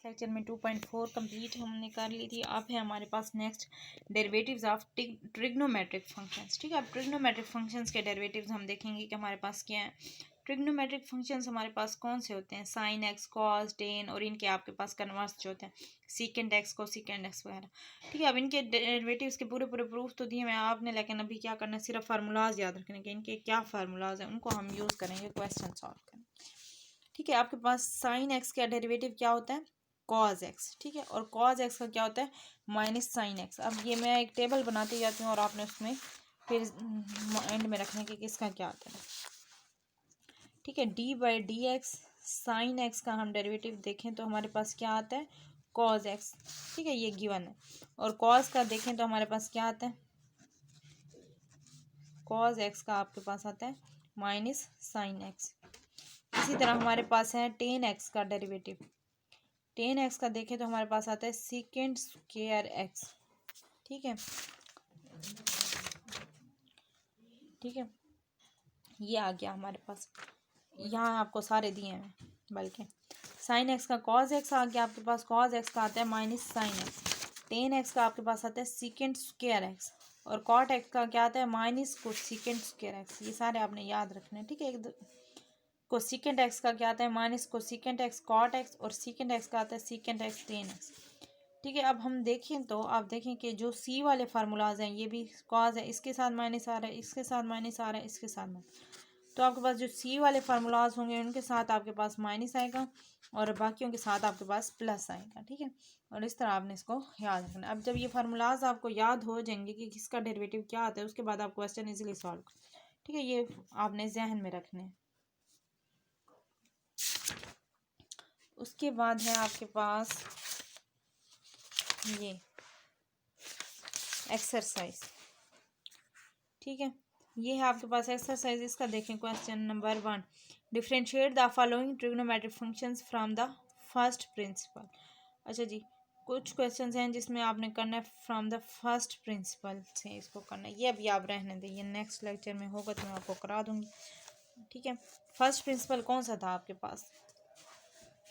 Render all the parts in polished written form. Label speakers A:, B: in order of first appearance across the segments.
A: Lecture में 2.4 complete हमने कर ली थी। अब है हमारे पास next derivatives of trigonometric functions. ठीक है, अब ट्रिग्नोमेट्रिक फंक्शंस के डेरिवेटिव्स हम देखेंगे कि हमारे पास क्या है। ट्रिग्नोमेट्रिक फंक्शंस हमारे पास कौन से होते हैं, साइन एक्स, कॉस, टेन, और इनके आपके पास कन्वर्स जो होते हैं सीकेंड एक्स, कोसेकेंड एक्स वगैरह। ठीक है, अब इनके डेरिवेटिव्स के पूरे पूरे प्रूफ तो दिए मैं आपने, लेकिन अभी क्या करना है, सिर्फ फार्मूलाज याद रखने के इनके क्या फार्मूलाज हैं उनको हम यूज़ करेंगे क्वेश्चन सॉल्व करने। ठीक है, आपके पास साइन एक्स का डेरिवेटिव क्या होता है, कॉज एक्स। ठीक है, और कॉज एक्स का क्या होता है, माइनस साइन एक्स। अब ये मैं एक टेबल बनाती जाती हूँ और आपने उसमें फिर एंड में रखने के किसका क्या आता है। ठीक है, D by D x sine x का हम डेरिवेटिव देखें तो हमारे पास क्या आता है, कॉज एक्स। ठीक है, ये गिवन है। और कॉज का देखें तो हमारे पास क्या आता है, कॉज एक्स का आपके पास आता है माइनस साइन एक्स। इसी तरह हमारे पास है टेन एक्स का डेरिवेटिव। टेन एक्स का देखें तो हमारे पास आता है सीकेंड स्क्वायर एक्स। ठीक है, ठीक है, ये आ गया हमारे पास। यहाँ आपको सारे दिए हैं, बल्कि साइन एक्स का कॉज एक्स आ गया आपके पास। कॉज एक्स का आता है minus sine x. Ten x का आपके पास आता है सीकेंड स्क्वायर एक्स। और कॉट एक्स का क्या आता है, माइनस को सीकेंड स्क्वायर एक्स। ये सारे आपने याद रखने हैं। ठीक है, कोसेकेंड एक्स का क्या आता है, minus cosecant x cot x. और सीकेंड एक्स का आता है सीकेंड एक्स टेन एक्स। ठीक है, अब हम देखें तो आप देखें कि जो सी वाले फार्मूलाज हैं ये भी कॉज है, इसके साथ माइनस आ रहा है, इसके साथ माइनस आ रहा है, इसके साथ माइनस। तो आपके पास जो सी वाले फार्मूलाज होंगे उनके साथ आपके पास माइनस आएगा और बाकियों के साथ आपके पास प्लस आएगा। ठीक है, और इस तरह आपने इसको याद रखना। अब जब ये फार्मूलाज आपको याद हो जाएंगे कि किसका डेरिवेटिव क्या आता है, उसके बाद आप क्वेश्चन इजीली सॉल्व। ठीक है, ये आपने जहन में रखने हैं। उसके बाद है आपके पास ये एक्सरसाइज। ठीक है, ये है आपके पास एक्सरसाइज। इसका देखें question number 1, differentiate the following trigonometric functions from the first principle. अच्छा जी, कुछ क्वेश्चंस हैं जिसमें आपने करना है फ्रॉम द फर्स्ट प्रिंसिपल से इसको करना है। ये अभी आप रहने दें, ये नेक्स्ट लेक्चर में होगा तो मैं आपको करा दूंगी। ठीक है, फर्स्ट प्रिंसिपल कौन सा था आपके पास।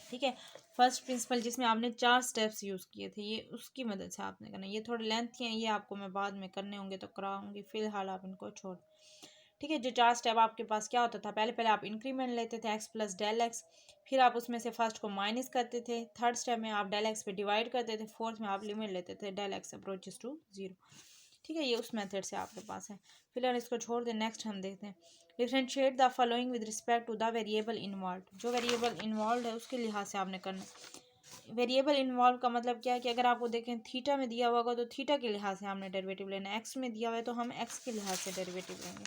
A: ठीक है, फर्स्ट प्रिंसिपल जिसमें आपने 4 स्टेप्स यूज़ किए थे, ये उसकी मदद से आपने करना। ये थोड़े लेंथी हैं, ये आपको मैं बाद में करने होंगे तो कराऊंगी, फिलहाल आप इनको छोड़। ठीक है, जो 4 स्टेप आपके पास क्या होता था, पहले आप इंक्रीमेंट लेते थे एक्स प्लस डेल एक्स, फिर आप उसमें से फर्स्ट को माइनस करते थे, थर्ड स्टेप में आप डेल एक्स पे डिवाइड करते थे, फोर्थ में आप लिमिट लेते थे डेल एक्स अप्रोचेस टू 0। ठीक है, ये उस मेथड से आपके पास है। फिलहाल इसको छोड़ दें, नेक्स्ट हम देखते हैं। Differentiate the following with respect to the variable involve. जो वेरिएबल इन्वॉल्व है उसके लिहाज से आपने करना। वेरिएबल इन्वॉल्व का मतलब क्या है कि अगर आपको देखें थीटा में दिया हुआ होगा तो थीटा के लिहाज से हमने डेरिवेटिव लेना है, एक्स में दिया हुआ है तो हम एक्स के लिहाज से डेरिवेटिव लेंगे।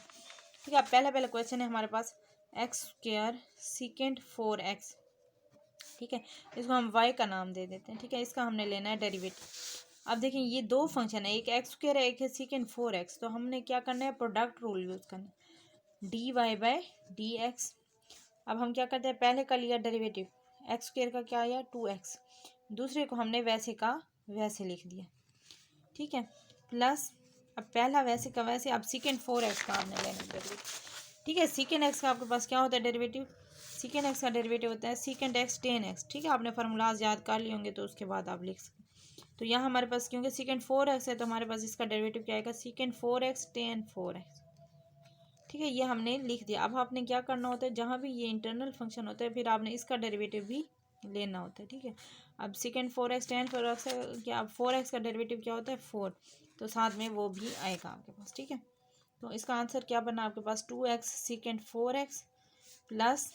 A: ठीक है, अब पहला क्वेश्चन है हमारे पास एक्स स्क्वायर सीकेंड 4x। ठीक है, इसको हम y का नाम दे देते हैं। ठीक है, इसका हमने लेना है डेरिवेटिव। अब देखें ये दो फंक्शन है, एक एक्स स्क्वायर है, एक है सीकेंड 4x। तो हमने क्या करना है, प्रोडक्ट रूल यूज़ करना है, d Y by D x. अब हम क्या करते हैं, पहले का लिया डेरिवेटिव, एक्स स्क्वायर का क्या आया 2x, दूसरे को हमने वैसे का वैसे लिख दिया। ठीक है, प्लस अब पहला वैसे का वैसे, अब सीकेंड 4x का आपने लेना डेरिवेटिव। ठीक है, सीकेंड एक्स का आपके पास क्या होता है डेरिवेटिव, सीकेंड एक्स का डेरिवेटिव होता है सीकेंड एक्स टेन एक्स। ठीक है, आपने फार्मूलाज याद कर लिए होंगे तो उसके बाद आप लिख सकते। तो यहाँ हमारे पास क्योंकि सीकेंड 4x है तो हमारे पास इसका डेरिवेटिव क्या आएगा, सीकेंड 4x टेन 4x। ठीक है, ये हमने लिख दिया। अब आपने क्या करना होता है, जहाँ भी ये इंटरनल फंक्शन होता है फिर आपने इसका डेरिवेटिव भी लेना होता है। ठीक है, अब सीकेंड 4x टेन 4x क्या, अब 4x का डेरिवेटिव क्या होता है 4, तो साथ में वो भी आएगा आपके पास। ठीक है, तो इसका आंसर क्या बना आपके पास, 2x सीकेंड 4x plus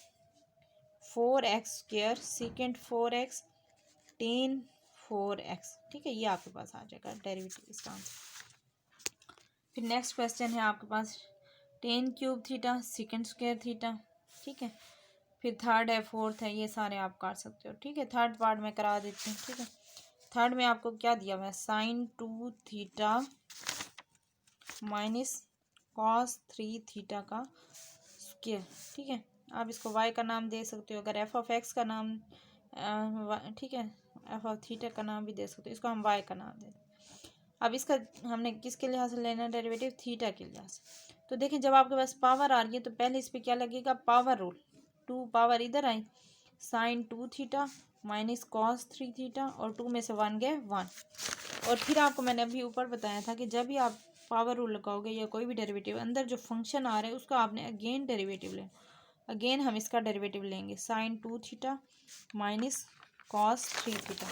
A: 4x square सीकेंड 4x ten 4x। ठीक है, ये आपके पास आ जाएगा डेरिवेटिव इसका आंसर। फिर नेक्स्ट क्वेश्चन है आपके पास ten cube theta second square theta. ठीक है, फिर थर्ड है, फोर्थ है, ये सारे आप कर सकते हो। ठीक है, थर्ड पार्ट में करा देती हूँ। ठीक है, थर्ड में आपको क्या दिया हुआ है, sine 2 theta minus cos 3 theta का स्क्वायर। ठीक है, आप इसको y का नाम दे सकते हो, अगर एफ ऑफ एक्स का नाम ठीक है एफ ऑफ थीटा का नाम भी दे सकते हो, इसको हम y का नाम दे। अब इसका हमने किसके लिहाज से लेना डेरिवेटिव, थीटा के लिहाज से। तो देखें जब आपके पास पावर आ रही है तो पहले इस पर क्या लगेगा, पावर रूल, 2 पावर इधर आई, sine 2 theta minus cos 3 theta और 2 में से 1 गए 1। और फिर आपको मैंने अभी ऊपर बताया था कि जब भी आप पावर रूल लगाओगे या कोई भी डेरिवेटिव अंदर जो फंक्शन आ रहा है उसका आपने अगेन डेरिवेटिव लेना। अगेन हम इसका डेरिवेटिव लेंगे sine 2 theta minus cos 3 theta.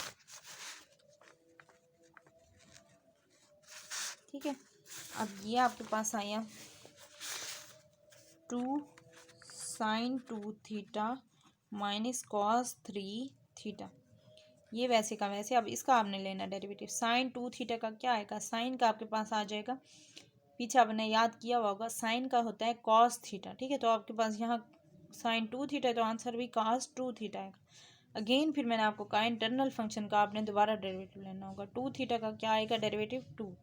A: ठीक है, अब ये आपके पास आया 2 sine 2 theta minus cos 3 theta. ये वैसे का वैसे। अब इसका आपने लेना डेरिवेटिव। साइन 2 थीटा का क्या आएगा, साइन का आपके पास आ जाएगा, पीछे आपने याद किया होगा साइन का होता है कॉस थीटा। ठीक है, तो आपके पास यहाँ साइन 2 थीटा है तो आंसर भी कॉस 2 थीटा आएगा। अगेन फिर मैंने आपको कहा इंटरनल फंक्शन का आपने दोबारा डेरिवेटिव लेना होगा। 2 थीटा का क्या आएगा डेरिवेटिव 2।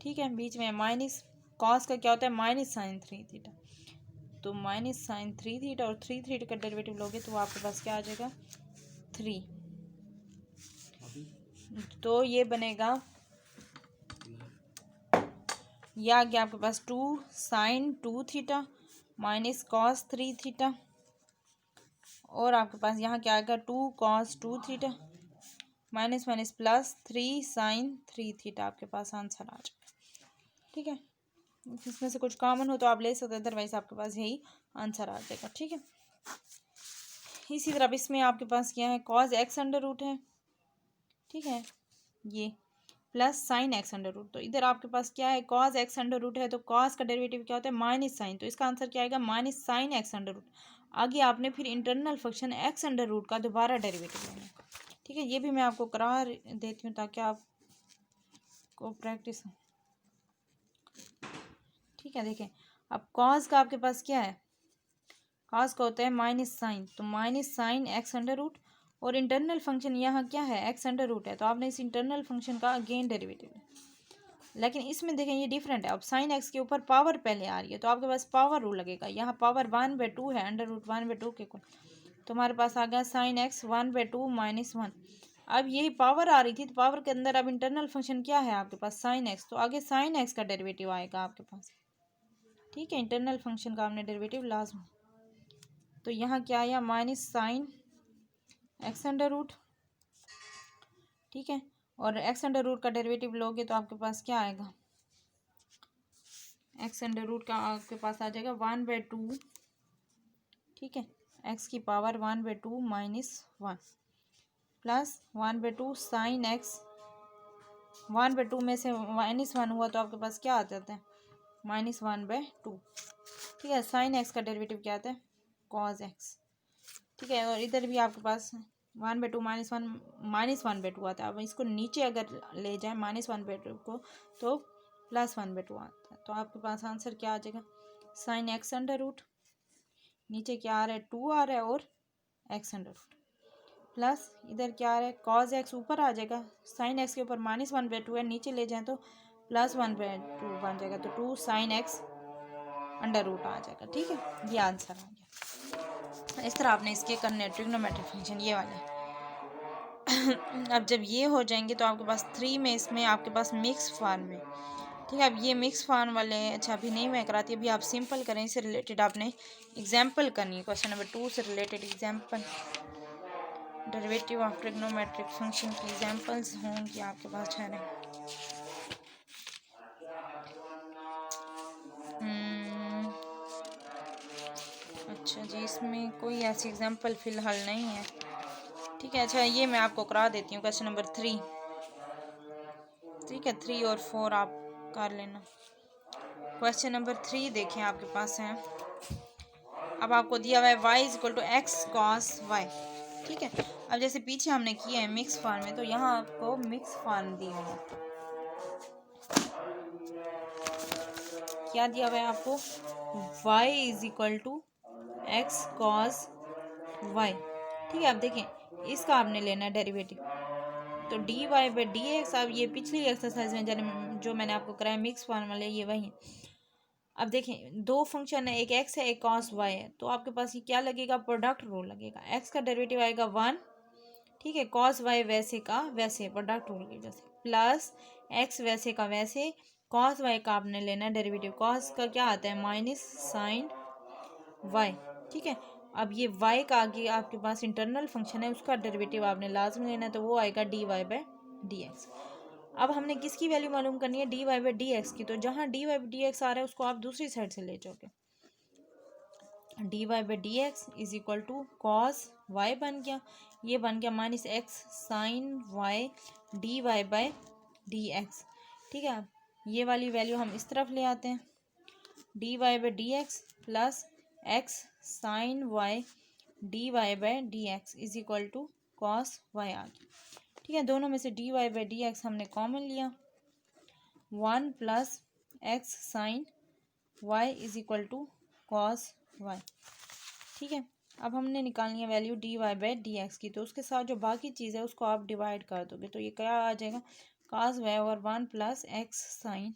A: ठीक है, बीच में माइनस कॉस का क्या होता है माइनस साइन 3 थीटा, तो माइनस साइन 3 थीटा और 3 थीटा का डेरिवेटिव लोगे तो आपके पास क्या आ जाएगा 3। तो ये बनेगा, यह आ गया आपके पास 2 sine 2 theta minus cos 3 theta और आपके पास यहाँ क्या आएगा 2 cos 2 theta minus minus plus 3 sine 3 theta. आपके पास आंसर आ जाएगा। ठीक है, इसमें से कुछ कॉमन हो तो आप ले सकते हैं, अदरवाइज आपके पास यही आंसर आ जाएगा। ठीक है, इसी तरह इसमें आपके पास क्या है कॉस एक्स अंडर रूट है। ठीक है, ये plus sine x under root, तो इधर आपके पास क्या है कॉस एक्स अंडर रूट है, तो कॉस का डेरिवेटिव क्या होता है माइनस साइन, तो इसका आंसर क्या आएगा minus sine x under root. आगे आपने फिर internal function x under root का दोबारा डेरिवेटिव लेना है। ठीक है, ये भी मैं आपको करा देती हूँ ताकि आपको प्रैक्टिस हो। ठीक है, देखें अब कॉस का आपके पास क्या है, कॉस का होता है माइनस साइन, तो minus sine x under root और इंटरनल फंक्शन यहाँ क्या है एक्स अंडर रूट है, तो आपने इस इंटरनल फंक्शन का अगेन डेरिवेटिव है। लेकिन इसमें देखें ये डिफरेंट है, अब साइन एक्स के ऊपर पावर पहले आ रही है तो आपके पास पावर रूल लगेगा। यहाँ पावर 1/2 है अंडर रूट 1/2 के कुल, तो हमारे पास आ गया साइन एक्स 1/2 माइनस 1। अब यही पावर आ रही थी तो पावर के अंदर अब इंटरनल फंक्शन क्या है आपके पास साइन एक्स, तो आगे साइन एक्स का डेरिवेटिव आएगा आपके पास। ठीक है, इंटरनल फंक्शन का आपने डेरिवेटिव लाजमी, तो यहाँ क्या आया minus sine x under root. ठीक है, और एक्स अंडर रूट का डेरिवेटिव लोगे तो आपके पास क्या आएगा, एक्स अंडर रूट का आपके पास आ जाएगा 1/2। ठीक है, एक्स की power 1/2 minus 1 plus 1/2 sine x, 1/2 में से माइनस 1 हुआ तो आपके पास क्या आ जाता है -1/2। ठीक है, साइन एक्स का डेरिवेटिव क्या आता है कॉस एक्स। ठीक है, और इधर भी आपके पास 1/2 -1/2 आता है। अब इसको नीचे अगर ले जाए -1/2 को तो +1/2 आता है, तो आपके पास आंसर क्या आ जाएगा साइन एक्स अंडर रूट, नीचे क्या आ रहा है 2 आ रहा है और एक्स अंडर रूट प्लस इधर क्या आ रहा है कॉस एक्स ऊपर आ जाएगा, साइन एक्स के ऊपर -1/2 है, नीचे ले जाएं तो +1/2 बन जाएगा, तो 2 साइन एक्स अंडर रूट आ जाएगा। ठीक है, ये आंसर आ गया। इस तरह आपने इसके करने ट्रिग्नोमेट्रिक फंक्शन ये वाले। अब जब ये हो जाएंगे तो आपके पास 3 में इसमें आपके पास मिक्स फॉर्म में। ठीक है, अब ये मिक्स फॉर्म वाले अच्छा अभी नहीं मैं कराती, अभी आप सिंपल करें, इससे रिलेटेड आपने एग्जाम्पल करनी है। क्वेश्चन नंबर 2 से related example, derivative of trigonometric function की एग्जाम्पल्स होंगी आपके पास ठहरे। अच्छा जी, इसमें कोई ऐसी एग्जाम्पल फ़िलहाल नहीं है। ठीक है, अच्छा ये मैं आपको करा देती हूँ क्वेश्चन नंबर 3। ठीक है, 3 और 4 आप कर लेना। क्वेश्चन नंबर 3 देखें आपके पास है, अब आपको दिया हुआ है y=x cos y। ठीक है, अब जैसे पीछे हमने किया है मिक्स फॉर्म में, तो यहाँ आपको मिक्स फॉर्म दी हुई है। क्या दिया हुआ है आपको y=x cos y। ठीक है, अब देखें इसका आपने लेना है डेरिवेटिव, तो dy/dx। अब ये पिछली एक्सरसाइज में जो मैंने आपको कराया मिक्स फॉर्म वाले ये वही। अब देखें दो फंक्शन है, एक एक्स है एक कॉस वाई है, तो आपके पास ये क्या लगेगा प्रोडक्ट रूल लगेगा। एक्स का डेरिवेटिव आएगा 1। ठीक है, कॉस वाई वैसे का वैसे प्रोडक्ट रूल की वजह से प्लस एक्स वैसे का वैसे कॉस वाई का आपने लेना है डेरिवेटिव। कॉस का क्या आता है माइनस साइन वाई। ठीक है, अब ये y का आगे आपके पास इंटरनल फंक्शन है, उसका डेरिवेटिव आपने लाजमी लेना है, तो वो आएगा dy बाई डी एक्स। अब हमने किसकी वैल्यू मालूम करनी है, dy बाई डी एक्स की। तो जहाँ dy बाई डी एक्स आ रहा है उसको आप दूसरी साइड से ले जाओगे, dy by D x is equal to cos y बन गया, ये बन गया minus x sine Y D Y by D x. ठीक है, ये वाली वैल्यू हम इस तरफ ले आते हैं, D Y by D X plus x sine Y D Y by D x is equal to cos Y आ गया। ठीक है, दोनों में से D Y by D X हमने कॉमन लिया, 1 plus x sine Y is equal to cos Y. ठीक है, अब हमने निकालनी है value D Y by D X की, तो उसके साथ जो बाकी चीज़ है उसको आप डिवाइड कर दोगे, तो ये क्या आ जाएगा, cos y over 1 plus x sine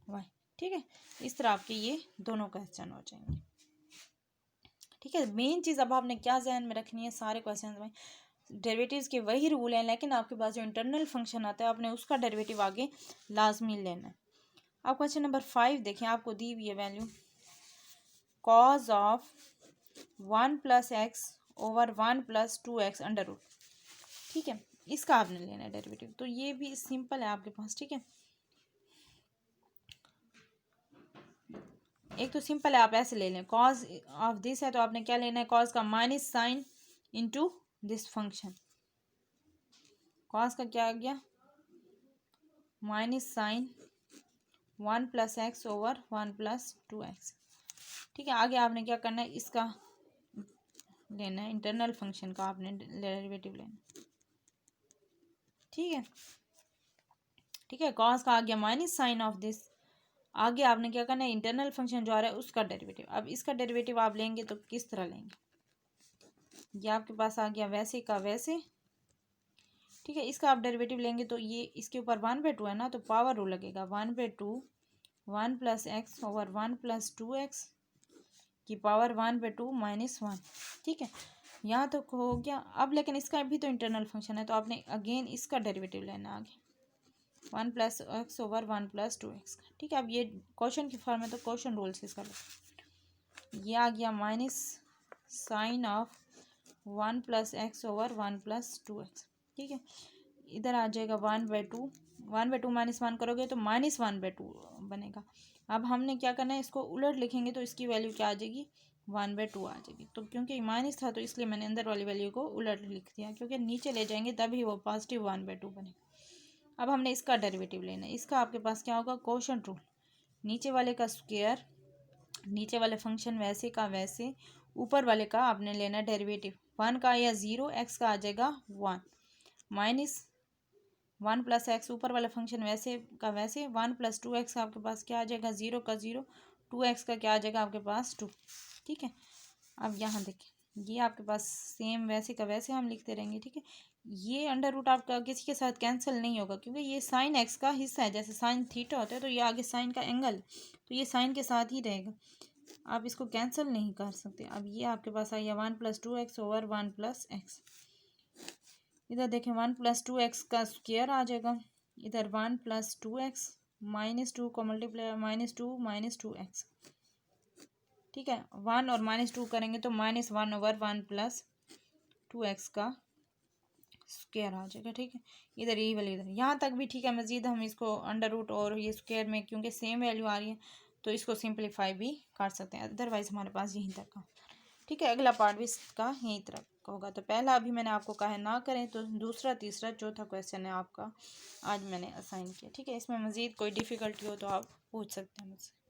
A: y. ठीक है, इस तरह आपके ये दोनों क्वेश्चन हो जाएंगे। ठीक है, मेन चीज़ अब आपने क्या ध्यान में रखनी है, सारे क्वेश्चन में डेरिवेटिव्स के वही रूल हैं, लेकिन आपके पास जो इंटरनल फंक्शन आता है आपने उसका डेरिवेटिव आगे लाजमी लेना है। अब क्वेश्चन नंबर 5 देखें, आपको दी हुई है value cos of 1 plus x over 1 plus 2x under root. ठीक है, इसका आपने लेना है डेरिवेटिव, तो ये भी सिंपल है आपके पास। ठीक है, एक तो सिंपल है, आप ऐसे ले लें, कॉज ऑफ दिस है तो आपने क्या लेना है, कॉज का minus sine into this function, cos का क्या आ गया, minus sine 1 plus x over 1 plus 2x। ठीक है, आगे आपने क्या करना है, इसका लेना है, इंटरनल फंक्शन का आपने डेरिवेटिव लेना। ठीक है, ठीक है, कॉस का आ गया माइनस साइन ऑफ दिस, आगे आपने क्या करना है, इंटरनल फंक्शन जो आ रहा है उसका डेरिवेटिव। अब इसका डेरिवेटिव आप लेंगे तो किस तरह लेंगे, ये आपके पास आ गया वैसे का वैसे। ठीक है, इसका आप डेरिवेटिव लेंगे तो ये इसके ऊपर 1/2 है ना, तो पावर रूल लगेगा, 1/2 1 plus x over 1 plus 2x की पावर 1/2 माइनस 1। ठीक है, यहाँ तो हो गया। अब लेकिन इसका भी तो इंटरनल फंक्शन है, तो आपने अगेन इसका डेरिवेटिव लेना आगे, 1 plus x over 1 plus 2x का। ठीक है, अब ये क्वेश्चन की फॉर्म है तो क्वेश्चन रूल से इसका ये आ गया minus sine of 1 plus x over 1 plus 2x। ठीक है, इधर आ जाएगा 1/2, 1/2 माइनस 1 करोगे तो माइनस 1/2 बनेगा। अब हमने क्या करना है, इसको उलट लिखेंगे तो इसकी वैल्यू क्या आ जाएगी, 1/2 आ जाएगी। तो क्योंकि माइनस था तो इसलिए मैंने अंदर वाली वैल्यू को उलट लिख दिया, क्योंकि नीचे ले जाएंगे तभी वो पॉजिटिव 1/2 बनेगा। अब हमने इसका डेरिवेटिव लेना है, इसका आपके पास क्या होगा, क्वोशंट रूल, नीचे वाले का स्क्वायर, नीचे वाले फंक्शन वैसे का वैसे, ऊपर वाले का आपने लेना डेरिवेटिव, 1 का या 0, एक्स का आ जाएगा 1 माइनस 1 प्लस एक्स, ऊपर वाला फंक्शन वैसे का वैसे, 1 प्लस 2x आपके पास क्या आ जाएगा, 0 का 0, 2x का क्या आ जाएगा आपके पास 2। ठीक है, अब यहाँ देखें, ये आपके पास सेम वैसे का वैसे हम लिखते रहेंगे। ठीक है, ये अंडर रूट आपका किसी के साथ कैंसिल नहीं होगा, क्योंकि ये साइन एक्स का हिस्सा है, जैसे साइन थीटा होता है तो ये आगे साइन का एंगल, तो ये साइन के साथ ही रहेगा, आप इसको कैंसिल नहीं कर सकते। अब ये आपके पास आ गया 1 plus 2x over 1 plus x, इधर देखें 1 प्लस 2x का स्क्वायर आ जाएगा, इधर 1 प्लस 2x माइनस 2 को मल्टीप्लाई माइनस 2x। ठीक है, 1 और -2 करेंगे तो -1 ओवर 1 प्लस 2x का स्क्वायर आ जाएगा। ठीक है, इधर यही वाली इधर यहाँ तक भी ठीक है। मज़ीद हम इसको अंडर रूट और ये स्क्वायर में क्योंकि सेम वैल्यू आ रही है तो इसको सिंपलीफाई भी कर सकते हैं, अदरवाइज हमारे पास यहीं तक का। ठीक है, अगला पार्ट भी इसका यहीं तरह का होगा। तो पहला अभी मैंने आपको कहा है ना करें, तो दूसरा तीसरा चौथा क्वेश्चन है आपका आज मैंने असाइन किया। ठीक है, इसमें मज़ीद कोई डिफ़िकल्टी हो तो आप पूछ सकते हैं मुझसे।